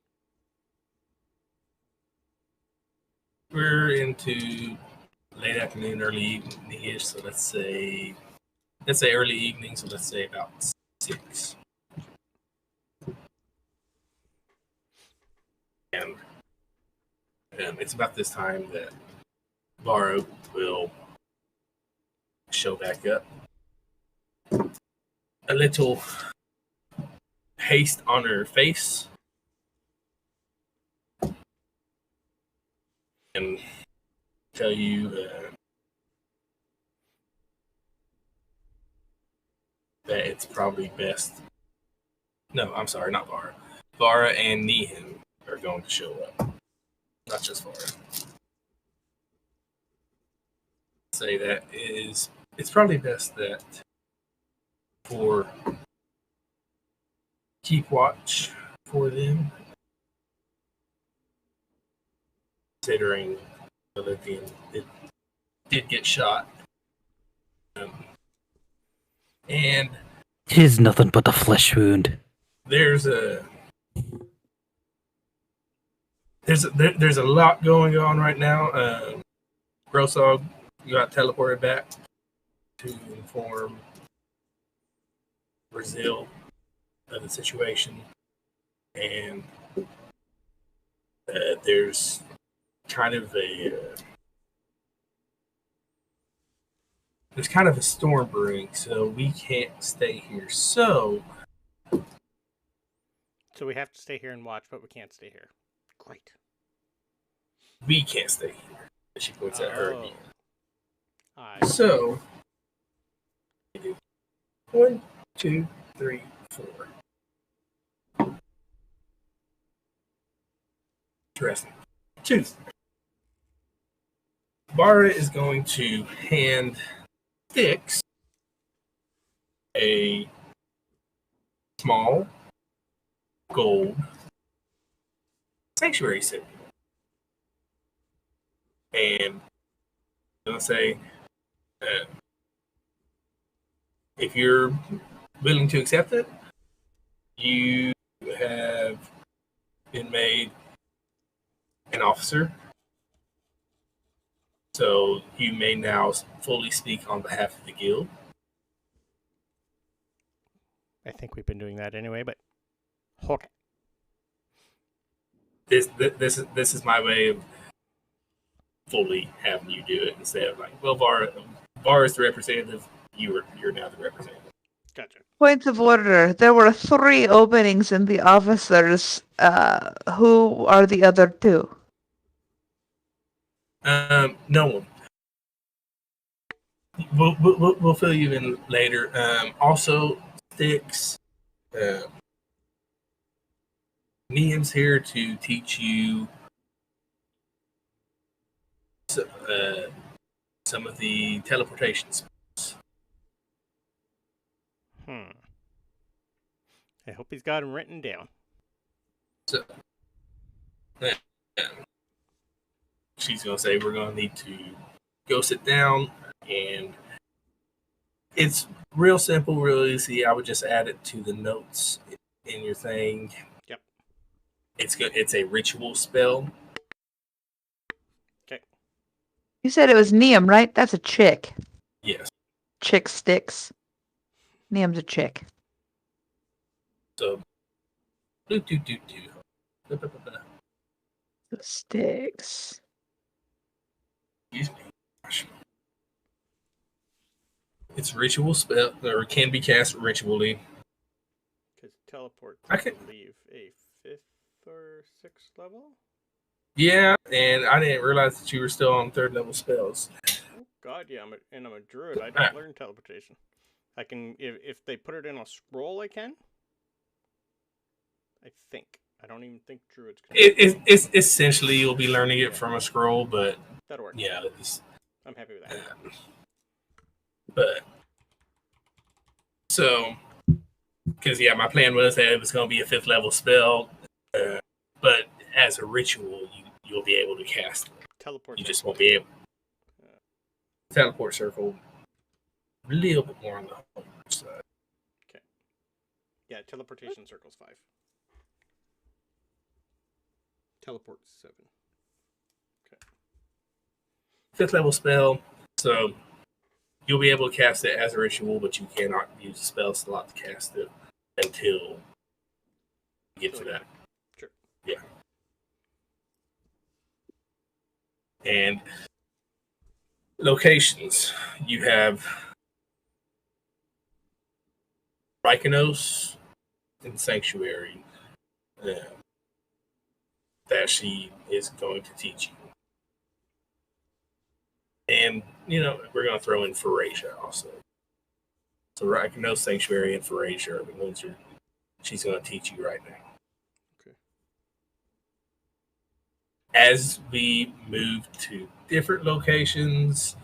A: We're into late afternoon, early evening-ish, so let's say early evening, so let's say about 6. And it's about this time that Vara will show back up. A little haste on her face. And tell you that it's probably best. No, I'm sorry, not Vara. Vara and Nehan are going to show up. Not just Vara. Say that it's probably best that for keep watch for them, considering but at the end, it did get shot. And
B: Tis nothing but a flesh wound.
A: there's a lot going on right now. Grosog got teleported back to inform Brazil of the situation, and there's kind of a storm brewing, so we can't stay here. So
D: we have to stay here and watch, but we can't stay here. Great.
A: we can't stay here. She points at her again.
D: I
A: So 1, 2, 3, 4. Interesting. Choose. Bara is going to hand Styx a small gold sanctuary set. And I'm going to say, if you're willing to accept it, you have been made an officer. So you may now fully speak on behalf of the guild.
D: think we've been doing that anyway, but okay.
A: This is my way of fully having you do it instead of like, well, Var is the representative. You're now the representative.
D: Gotcha.
C: Point of order. There were 3 openings in the officers. Who are the other 2?
A: No one. We'll fill you in later. Also, Styx. Niam's here to teach you some of the teleportation spells.
D: I hope he's got them written down.
A: So, she's going to say we're going to need to go sit down, and it's real simple, real easy. I would just add it to the notes in your thing.
D: Yep.
A: It's good. It's a ritual spell.
D: Okay.
C: You said it was Niam, right? That's a chick.
A: Yes.
C: Chick Styx. Niam's a chick.
A: So,
C: Styx.
A: excuse me. Gosh. It's ritual spell, or can be cast ritually.
D: Because teleport,
A: I can
D: leave a 5th or 6th level.
A: Yeah, and I didn't realize that you were still on 3rd level spells.
D: Oh God, yeah, I'm a druid. I don't learn teleportation. I can if they put it in a scroll, I can. I think. I don't even think druids can.
A: It's essentially you'll be learning it from a scroll, but
D: That'll work.
A: yeah,
D: I'm happy with that.
A: But so, because yeah, my plan was that it was going to be a 5th level spell, but as a ritual, you'll be able to cast it.
D: Teleport.
A: You just won't be able. Teleport circle, a little bit more on the home side.
D: Okay. Yeah, teleportation circle's 5. Teleport 7. Okay.
A: 5th level spell, so you'll be able to cast it as a ritual, but you cannot use a spell slot to cast it until you get to that.
D: Sure.
A: Yeah. And locations. You have Mykonos and Sanctuary that she is going to teach you. And, we're going to throw in Pherasia also. So Mykonos, Sanctuary, and Pherasia are the ones she's going to teach you right now.
D: Okay.
A: As we move to different locations,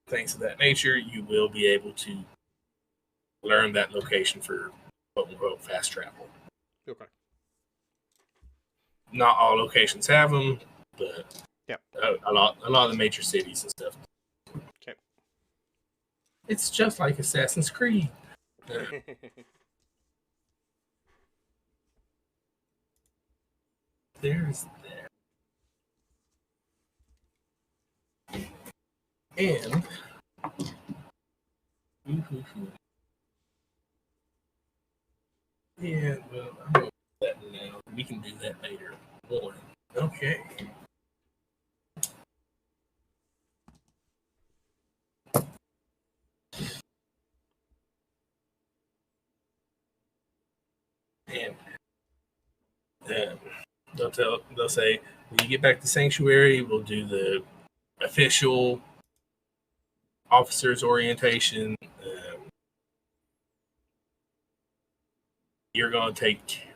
A: things of that nature, you will be able to learn that location for quote-unquote fast travel.
D: Okay.
A: Not all locations have them, but
D: Yep.
A: A lot of the major cities and stuff.
D: Okay.
A: It's just like Assassin's Creed. There's that. And yeah, well, I'm gonna do that now. We can do that later. One. Okay. And they'll say, when you get back to Sanctuary, we'll do the official officers orientation. You're going to take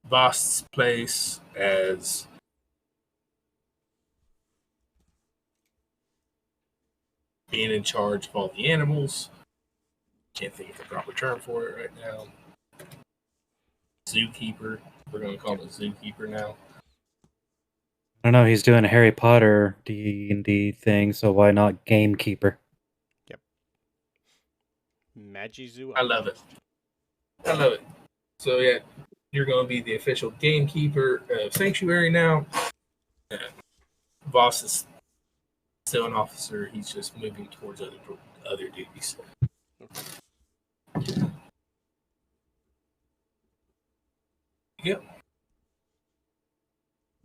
A: Vost's place as being in charge of all the animals. Can't think of the proper term for it right now. Zookeeper. We're going to call it Zookeeper now.
B: I don't know. He's doing a Harry Potter D&D thing, so why not Gamekeeper?
D: Yep. Magizoo.
A: I love it. So yeah, you're going to be the official gamekeeper of Sanctuary now. Voss is still an officer. He's just moving towards other duties. Yep.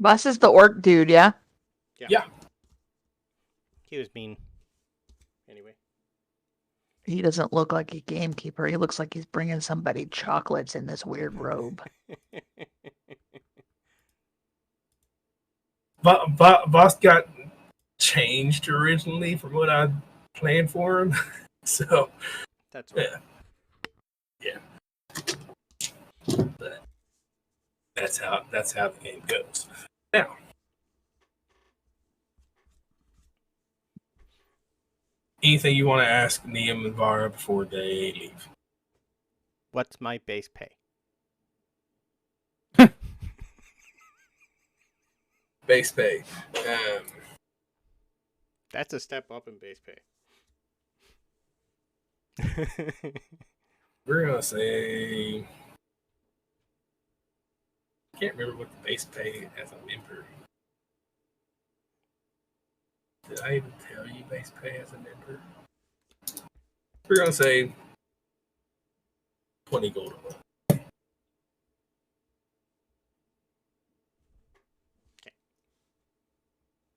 C: Boss is the orc dude, yeah?
A: Yeah.
D: He was mean. Anyway.
C: He doesn't look like a gamekeeper. He looks like he's bringing somebody chocolates in this weird robe.
A: Voss got changed originally from what I planned for him. So
D: That's right.
A: Yeah. But that's how the game goes. Now, anything you want to ask Liam and Vara before they leave?
D: What's my base pay?
A: Base pay.
D: That's a step up in base pay.
A: We're gonna say, I can't remember what the base pay as a member. Did I even tell you base pay as a member? We're gonna say 20 gold a month.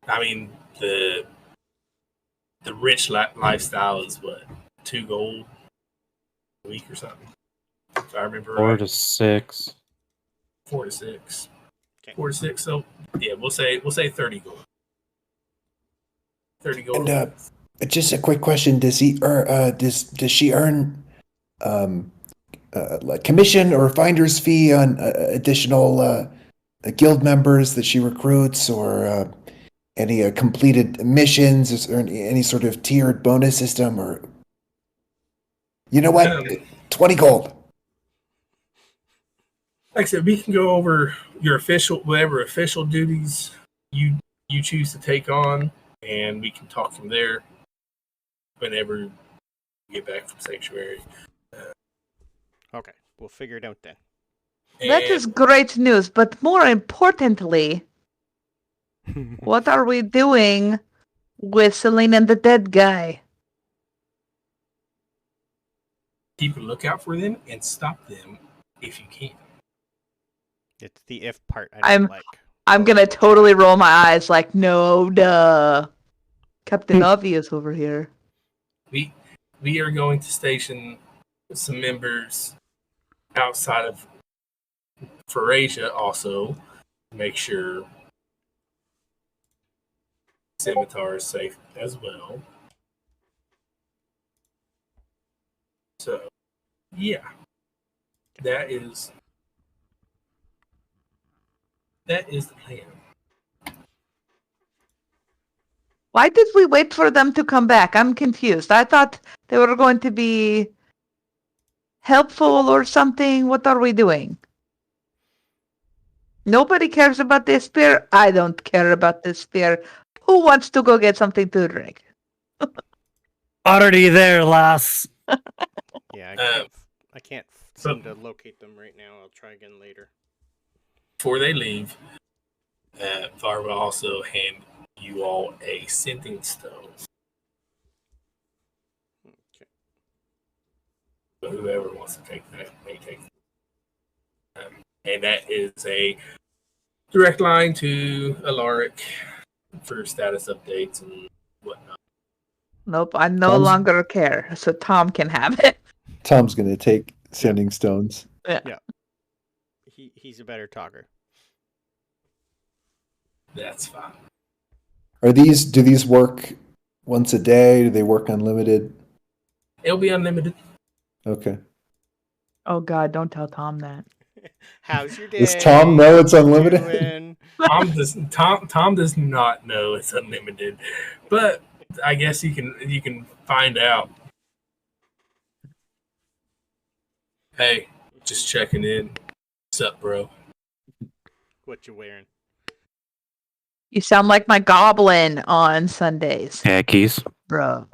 A: I mean, the rich lifestyle is what, 2 gold a week or something. If I remember
B: 4
A: right.
B: to 6.
A: 4 to 6.
D: Okay.
A: 4 to 6. So yeah, we'll say 30 gold. 30 gold.
E: And just a quick question: does he does she earn like commission or finder's fee on additional guild members that she recruits, or any completed missions? Is there any sort of tiered bonus system, or you know what? 20 gold.
A: Like I said, we can go over your whatever official duties you choose to take on, and we can talk from there whenever you get back from Sanctuary.
D: Okay, we'll figure it out then.
C: That is great news, but more importantly, what are we doing with Celine and the dead guy?
A: Keep a lookout for them and stop them if you can.
D: It's the if part I don't like.
C: I'm gonna totally roll my eyes like, no, duh. Captain Obvious over here.
A: We are going to station some members outside of Farasia also to make sure Scimitar is safe as well. So, yeah, that is the plan.
C: Why did we wait for them to come back? I'm confused. I thought they were going to be helpful or something. What are we doing? Nobody cares about this spear. I don't care about this spear. Who wants to go get something to drink?
B: Already there, lass.
D: Yeah, I can't
A: so-
D: seem to locate them right now. I'll try again later.
A: Before they leave, Var will also hand you all a scenting stone.
D: Okay.
A: So whoever wants to take that may take it. And that is a direct line to Alaric for status updates and whatnot.
C: Nope, I no
E: Tom's-
C: longer care, so Tom can have it.
E: Tom's gonna take sending stones.
D: He's a better talker.
A: That's fine.
E: Do these work once a day? Do they work unlimited?
A: It'll be unlimited.
E: Okay.
C: Oh God, don't tell Tom that.
D: How's your day?
E: Does Tom know it's unlimited?
D: Doing?
A: Tom does not know it's unlimited, but I guess you can find out. Hey, just checking in. What's up, bro?
D: What you wearing?
C: You sound like my goblin on Sundays,
B: Khakis.
C: bro.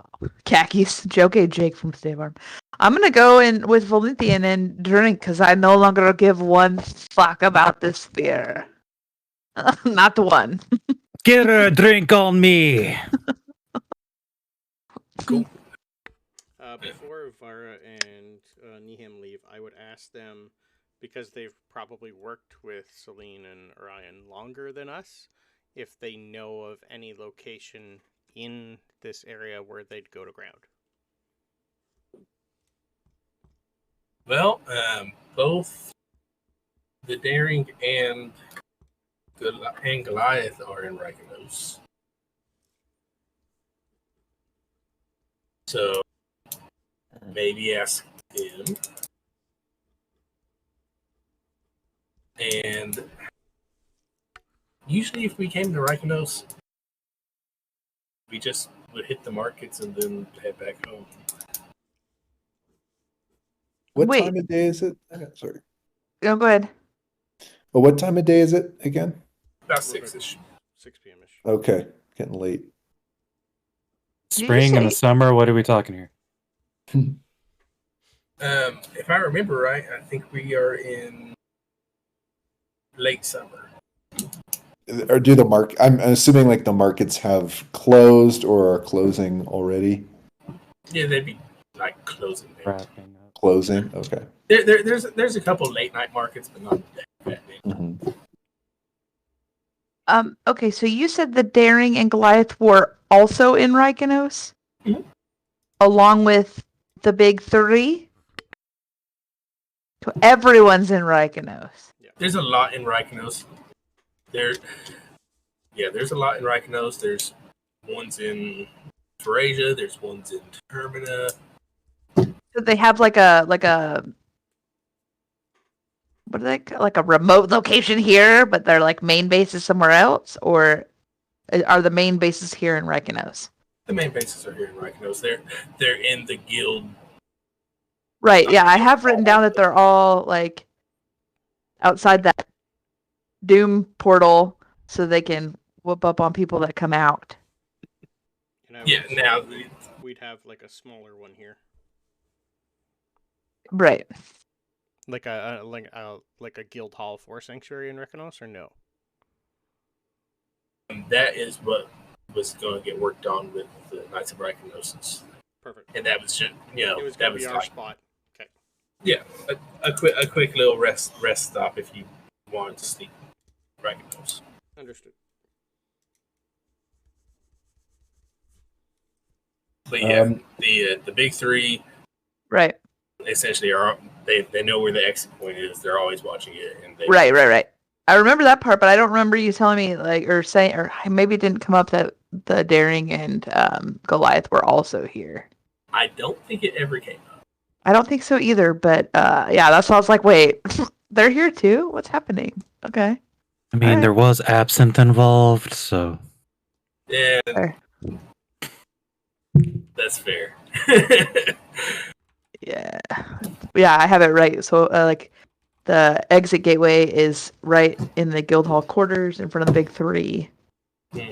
C: Khakis. Okay, Jake from State Farm. I'm gonna go in with Valenthian and drink because I no longer give one fuck about this beer. Not one.
B: Get a drink on me.
A: Cool.
D: Before Vara and Niham leave, I would ask them, because they've probably worked with Celine and Orion longer than us, if they know of any location in this area where they'd go to ground.
A: Well, both the Daring and Goliath are in Rykanos. So maybe ask him. And usually if we came to Rykanos, we just would hit the markets and then head back home.
E: What
C: Wait.
E: time of day is it? Sorry.
C: No, go ahead.
E: Well, what time of day is it again?
A: About 6-ish.
D: 6 p.m.-ish.
E: Okay, getting late.
C: you
B: Spring and the
C: say-
B: summer. What are we talking here?
A: If I remember right, I think we are in late summer.
E: Or do the market? I'm assuming like the markets have closed or are closing already.
A: Yeah, they'd be like closing. There.
B: Wrapping up.
E: Closing. Okay.
A: There's a couple late night markets, but not that many.
E: Mhm.
C: Okay, so you said the Daring and Goliath were also in Rykanos?
A: Mhm.
C: Along with the big three? So everyone's in Rykanos.
A: There's a lot in Rykanos. There's a lot in Rykanos. There's ones in Farasia. There's ones in Termina.
C: So they have like a what are they like a remote location here, but their like main base is somewhere else, or are the main bases here in Rykanos?
A: The main bases are here in Rykanos. They're in the guild.
C: Right, yeah, I have written down that they're all like outside that Doom portal so they can whoop up on people that come out.
D: And I would
A: Yeah,
D: say
A: now
D: we'd have like a smaller one here,
C: Right.
D: like a guild hall for sanctuary in Rykanos, or no?
A: that is what was going to get worked on with the Knights of Rykanos.
D: Perfect.
A: And that was just
D: It was
A: that
D: going to
A: was
D: be our
A: like
D: spot. Okay.
A: yeah, a quick little rest stop if you wanted to sneak Rykanos.
D: Understood.
A: But yeah,
E: Um,
A: the big three
C: Right.
A: essentially are they know where the exit point is. They're always watching it, and they
C: Right. I remember that part, but I don't remember you telling me like or saying or maybe it didn't come up that the Daring and Goliath were also here.
A: I don't think it ever came up.
C: I don't think so either, but yeah, that's why I was like, wait, they're here too? What's happening? Okay.
B: I mean,
C: Alright.
B: there was absinthe involved, so
A: Yeah,
C: Fair.
A: that's fair.
C: Yeah. Yeah, I have it right. So like the exit gateway is right in the Guildhall quarters in front of the big three.
A: Hmm.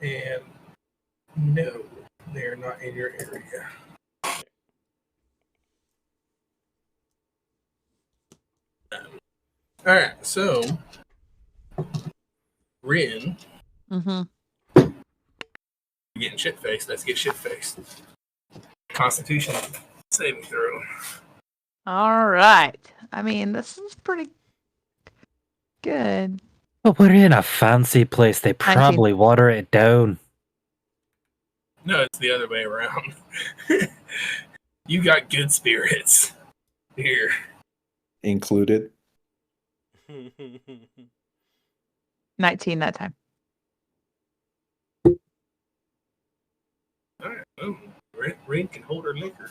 A: And no, they're not in your area. All right, so Rin,
C: Mm-hmm.
A: you're getting shit faced. Let's get shit faced. Constitution saving throw.
C: All right. I mean, this is pretty good.
B: But we're in a fancy place. They probably water it down.
A: No, it's the other way around. You got good spirits here.
E: Included.
C: 19 that time.
A: All right, well, Rin can hold her liquor.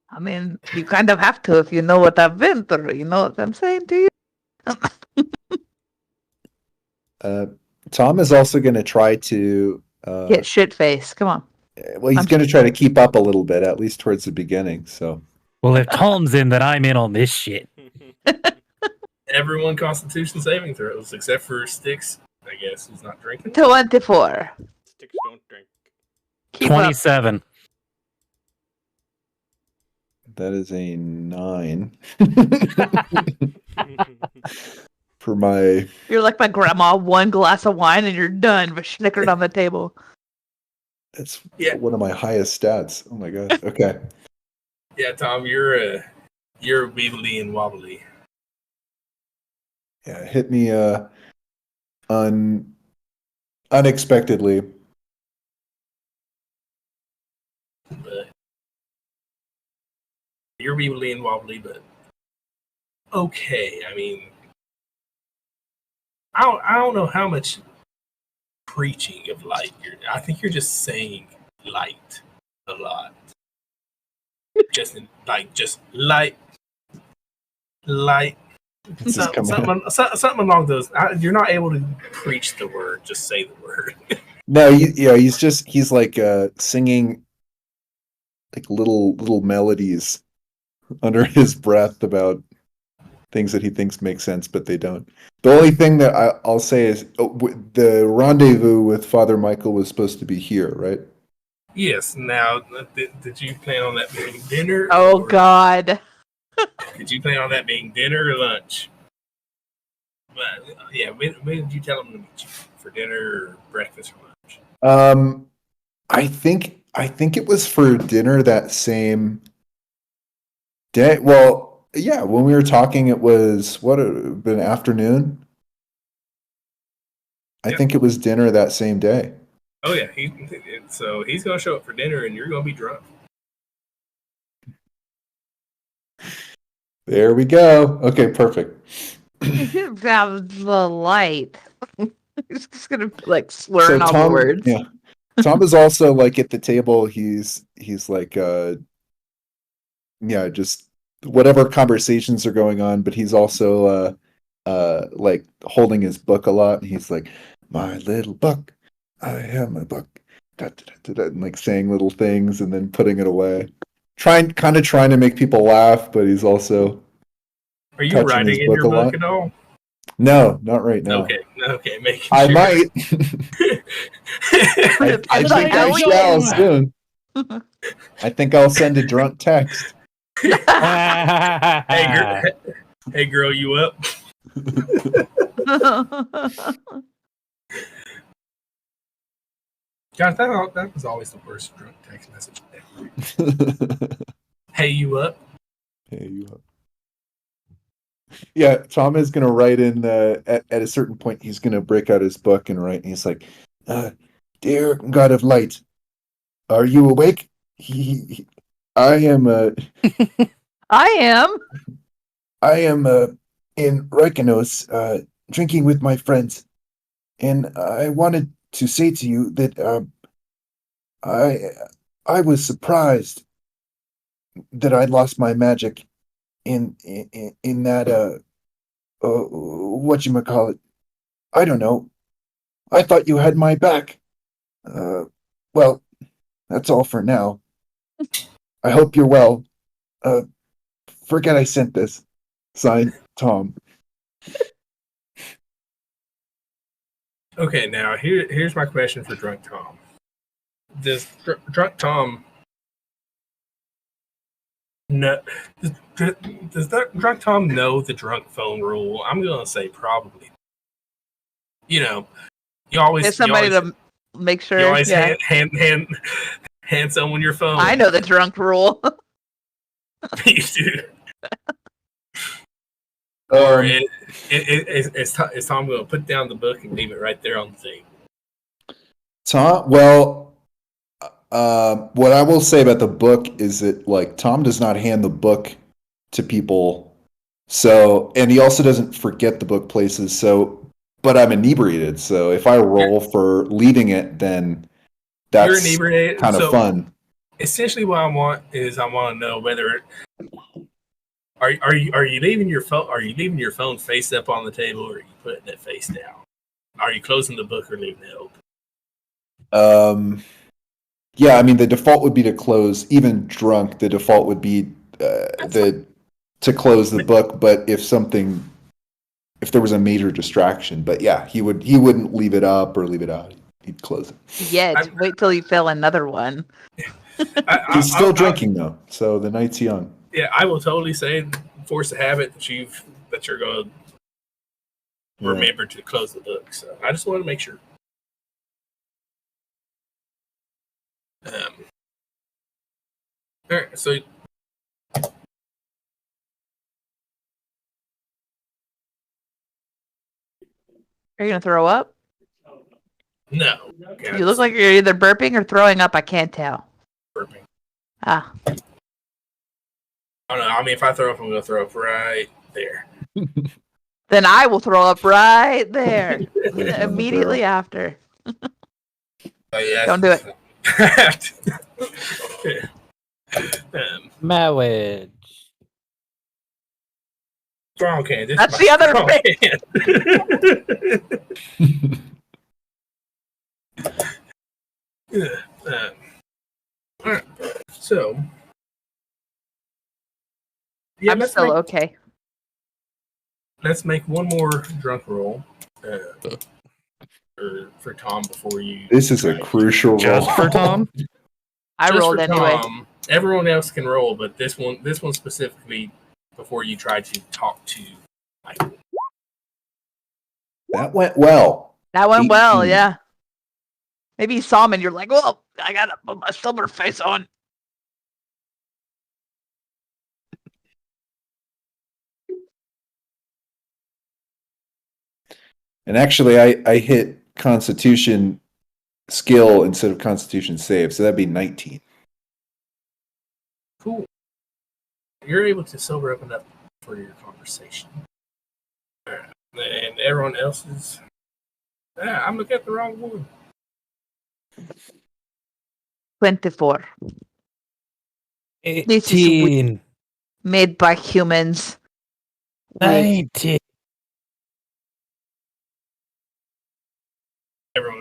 C: I mean, you kind of have to if you know what I've been through. You know what I'm saying to you?
E: Tom is also going to try to
C: Get shit faced. Come on.
E: well, he's going to try to keep up a little bit, at least towards the beginning. So,
B: Well, if Tom's in, then I'm in on this shit.
A: Everyone Constitution saving throws except for Styx, I guess, who's not drinking.
C: 24.
D: Sticks don't drink.
C: Keep up.
B: 27.
E: that is a 9 for my.
C: You're like my grandma, one glass of wine and you're done, but snickered on the table.
E: That's
A: Yeah.
E: one of my highest stats. Oh my god. Okay.
A: Yeah, Tom, you're weebly and wobbly.
E: Yeah, hit me unexpectedly.
A: But you're weebly and wobbly, but okay. I mean, I don't know how much preaching of light I think you're just saying light a lot. Just light.
E: This is coming out.
A: Something along those. You're not able to preach the word. Just say the word.
E: No, he's like singing like little melodies under his breath about things that he thinks make sense, but they don't. The only thing that I'll say is the rendezvous with Father Michael was supposed to be here, right?
A: Yes. Now, did you plan on that being dinner?
C: Oh, God.
A: Did you plan on that being dinner or lunch? But yeah, when did you tell him to meet you for dinner or breakfast or lunch?
E: I think it was for dinner that same day. Well, yeah, when we were talking, it was what it would have been afternoon. I think it was dinner that same day.
A: Oh yeah, so he's gonna show up for dinner, and you're gonna be drunk.
E: There we go. Okay, perfect.
C: That the light. He's just gonna like slurring all the words.
E: Yeah. Tom is also like at the table. He's like just whatever conversations are going on, but he's also like holding his book a lot, and he's like, "My little book, I have my book," and like saying little things and then putting it away, trying to make people laugh, but he's also.
A: Are you
E: touching
A: writing
E: his
A: in
E: book
A: your
E: a
A: book
E: lot.
A: at all?
E: No, not right now.
A: Okay, making sure.
E: I might. I think I shall soon. I think I'll send a drunk text.
A: Hey girl, you up? God, that was always the worst drunk text message ever. Hey, you up?
E: Hey, you up? Yeah, Tom is gonna write in at a certain point. He's gonna break out his book and write. And he's like, "Dear God of Light, are you awake? I am.
C: I am.
E: I am in Reikanos, drinking with my friends, and I wanted to say to you that I was surprised that I lost my magic in that whatchamacallit. I don't know. I thought you had my back. Well, that's all for now. I hope you're well. Forget I sent this. Signed, Tom.
A: Okay, now here's my question for Drunk Tom. Does Drunk Tom know? Does Drunk Tom know the drunk phone rule? I'm gonna say probably. You know, you always
C: Get somebody to make sure.
A: you always
C: Yeah.
A: hand someone your phone.
C: I know the drunk rule.
A: You do. Or is Tom going to put down the book and leave it right there on the table?
E: Tom, well, what I will say about the book is that like Tom does not hand the book to people, so and he also doesn't forget the book places. So, but I'm inebriated, so if I roll for leaving it, then
A: You're
E: that's
A: inebriated,
E: kind of
A: so
E: fun.
A: Essentially, what I want to know whether are you leaving your phone? Are you leaving your phone face up on the table, or are you putting it face down? Are you closing the book or leaving it open?
E: Yeah, I mean the default would be to close. Even drunk, the default would be to close the book. But if there was a major distraction, but yeah, he wouldn't leave it up or leave it out. He'd close it.
C: Yet, wait till you fill another one.
E: He's still drinking though, so the night's young.
A: Yeah, I will totally say force a habit that you're going to remember to close the book. So I just want to make sure. All right, so
C: Are you gonna throw up?
A: no.
C: You look like you're either burping or throwing up. I can't tell.
A: Burping.
C: Ah.
A: I don't know. I mean, if I throw up, I'm going to throw up right there.
C: Then I will throw up right there immediately after.
A: Yeah,
C: Don't do it.
B: Marriage.
A: Strong can.
C: That's the other
A: All right. So, yeah,
C: I'm still okay.
A: Let's make one more drunk roll for Tom before you.
E: This is a crucial roll.
B: Just for Tom?
C: I
A: Just
C: rolled
A: for
C: anyway.
A: Tom. Everyone else can roll, but this one specifically before you try to talk to Michael.
E: That went well.
C: That went
E: 18.
C: well, yeah. Maybe you saw him and you're like, well, I gotta put my silver face on.
E: And actually, I hit Constitution skill instead of Constitution save, so that'd be 19.
A: Cool. You're able to sober up enough for your conversation. All right. And everyone else is. I'm looking at the wrong one.
C: 24.
B: 18.
C: Made by humans.
B: 19.
A: Everyone.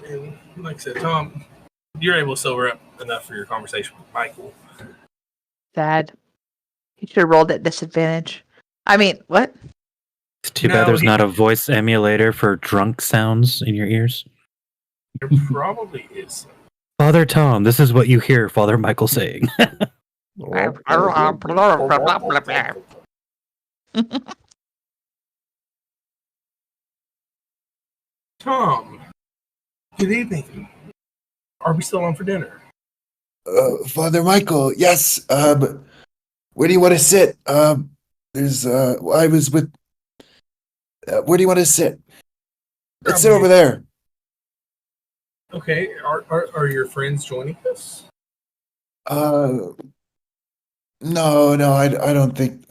A: And like I said, Tom, you're able to sober up enough for your conversation with Michael.
C: Sad. You should have rolled at disadvantage. I mean, what?
B: It's too bad there's not a voice emulator for drunk sounds in your ears.
A: There probably is.
B: Father Tom, this is what you hear Father Michael saying.
A: Tom, good evening. Are we still on for dinner?
E: Father Michael, yes. Where do you want to sit? There's I was with. Where do you want to sit? Let's sit over there.
A: Okay. Are your friends joining us?
E: No, I don't think.